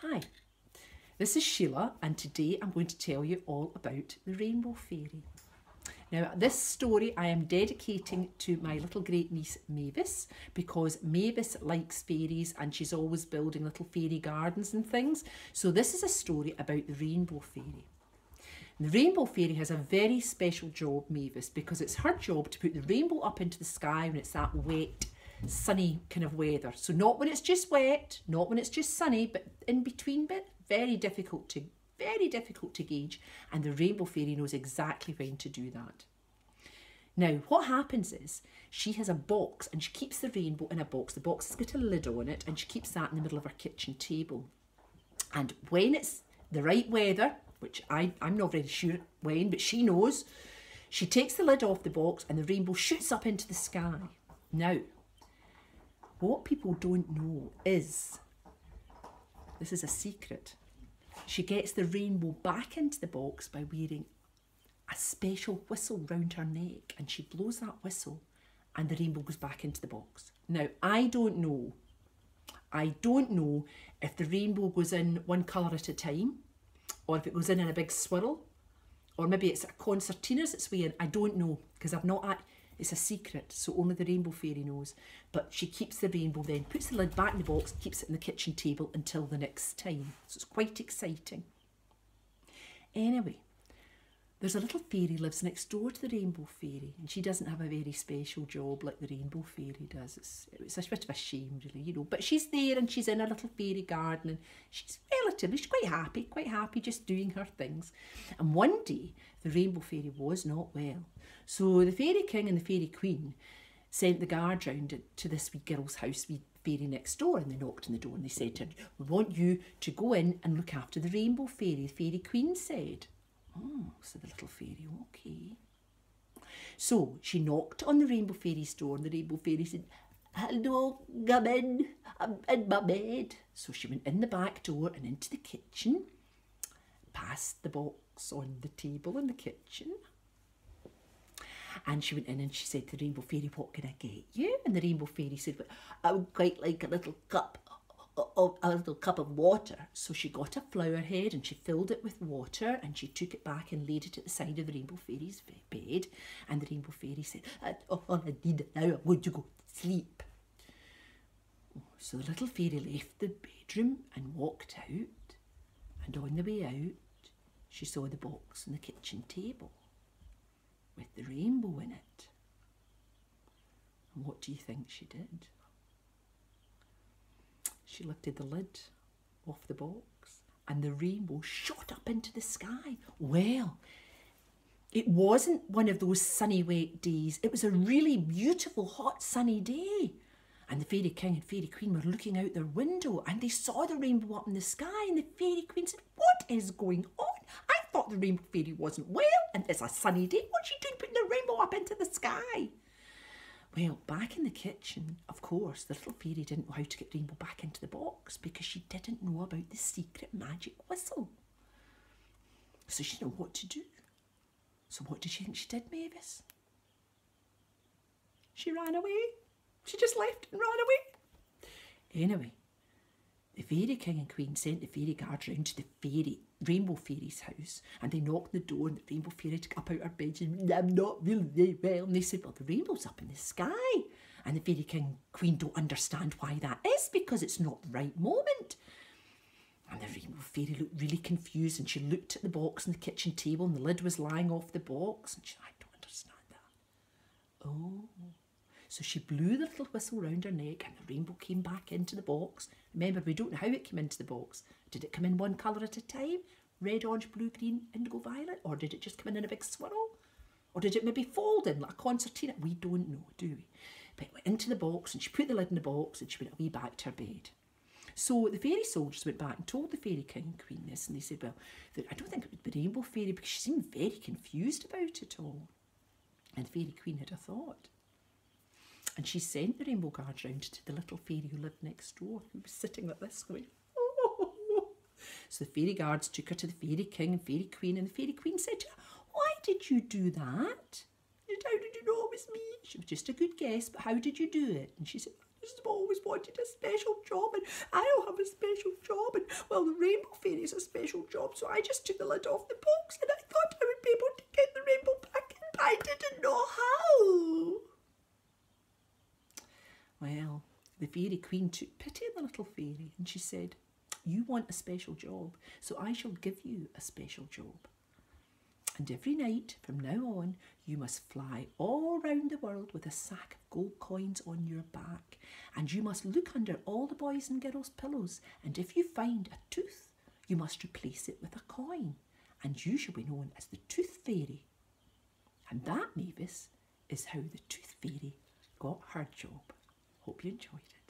Hi, this is Sheila, and today I'm going to tell you all about the Rainbow Fairy. Now, this story I am dedicating to my little great niece Mavis, because Mavis likes fairies and she's always building little fairy gardens and things. So this is a story about the Rainbow Fairy. The Rainbow Fairy has a very special job, Mavis, because it's her job to put the rainbow up into the sky when it's that wet, sunny kind of weather. So not when it's just wet, not when it's just sunny, but in between bit. Very difficult to gauge, and the Rainbow Fairy knows exactly when to do that. Now, what happens is she has a box and she keeps the rainbow in a box. The box has got a lid on it and she keeps that in the middle of her kitchen table. And when it's the right weather, which I'm not very sure when, but she knows, she takes the lid off the box and the rainbow shoots up into the sky. Now, what people don't know is, this is a secret, she gets the rainbow back into the box by wearing a special whistle round her neck, and she blows that whistle and the rainbow goes back into the box. Now, I don't know if the rainbow goes in one colour at a time, or if it goes in a big swirl, or maybe it's a concertina's it's wearing. I don't know, because I've not at. It's a secret, so only the Rainbow Fairy knows. But she keeps the rainbow then, puts the lid back in the box, keeps it in the kitchen table until the next time. So it's quite exciting. Anyway, there's a little fairy lives next door to the Rainbow Fairy, and she doesn't have a very special job like the Rainbow Fairy does. It's a bit of a shame, really, you know. But she's there and she's in her little fairy garden, and she's quite happy just doing her things. And one day, the Rainbow Fairy was not well. So the Fairy King and the Fairy Queen sent the guard round to this wee girl's house, wee fairy next door, and they knocked on the door and they said to her, "We want you to go in and look after the Rainbow Fairy," the Fairy Queen said. "Oh," said the little fairy, "okay." So she knocked on the Rainbow Fairy's door, and the Rainbow Fairy said, "Hello, come in, I'm in my bed." So she went in the back door and into the kitchen, past the box on the table in the kitchen. And she went in and she said to the Rainbow Fairy, "What can I get you?" And the Rainbow Fairy said, "Well, I would quite like a little cup of water." So she got a flower head and she filled it with water, and she took it back and laid it at the side of the Rainbow Fairy's bed. And the Rainbow Fairy said, "All I need now, I'm going to go to sleep." So the little fairy left the bedroom and walked out, and on the way out she saw the box on the kitchen table with the rainbow in it. And what do you think she did? She lifted the lid off the box and the rainbow shot up into the sky. Well, it wasn't one of those sunny, wet days. It was a really beautiful, hot, sunny day. And the Fairy King and Fairy Queen were looking out their window and they saw the rainbow up in the sky, and the Fairy Queen said, "What is going on? I thought the Rainbow Fairy wasn't well and it's a sunny day. What's she doing putting the rainbow up into the sky?" Well, back in the kitchen, of course, the little fairy didn't know how to get the rainbow back into the box because she didn't know about the secret magic whistle. So she didn't know what to do. So what did she think she did, Mavis? She ran away. She just left and ran away. Anyway, the Fairy King and Queen sent the fairy guards round to the Rainbow Fairy's house, and they knocked on the door, and the Rainbow Fairy took up out her bed and said, "I'm not really very well." And they said, "Well, the rainbow's up in the sky." And the Fairy King and Queen don't understand why that is, because it's not the right moment. And the Rainbow Fairy looked really confused, and she looked at the box on the kitchen table, and the lid was lying off the box, and she said, "I don't understand that." Oh. So she blew the little whistle round her neck, and the rainbow came back into the box. Remember, we don't know how it came into the box. Did it come in one colour at a time? Red, orange, blue, green, indigo, violet? Or did it just come in a big swirl? Or did it maybe fold in like a concertina? We don't know, do we? But it went into the box, and she put the lid in the box, and she went away back to her bed. So the fairy soldiers went back and told the Fairy King and Queen this, and they said, "Well, I don't think it would be the Rainbow Fairy," because she seemed very confused about it all. And the Fairy Queen had a thought. And she sent the rainbow guards round to the little fairy who lived next door, who was sitting like this going, "Oh." So the fairy guards took her to the Fairy King and Fairy Queen, and the Fairy Queen said to her, "Why did you do that? How did you know it was me?" She was, "Just a good guess, but how did you do it?" And she said, "This has always wanted a special job, and I'll have a special job, and well, the rainbow fairy's a special job, so I just took the lid off the box, and I thought I would be able to get the rainbow back in, but I didn't know how. Well, the fairy queen took pity on the little fairy, and she said, you want a special job, so I shall give you a special job. And every night from now on, you must fly all round the world with a sack of gold coins on your back. And you must look under all the boys' and girls' pillows. And if you find a tooth, you must replace it with a coin. And you shall be known as the Tooth Fairy. And that, Mavis, is how the Tooth Fairy got her job. Hope you enjoyed it.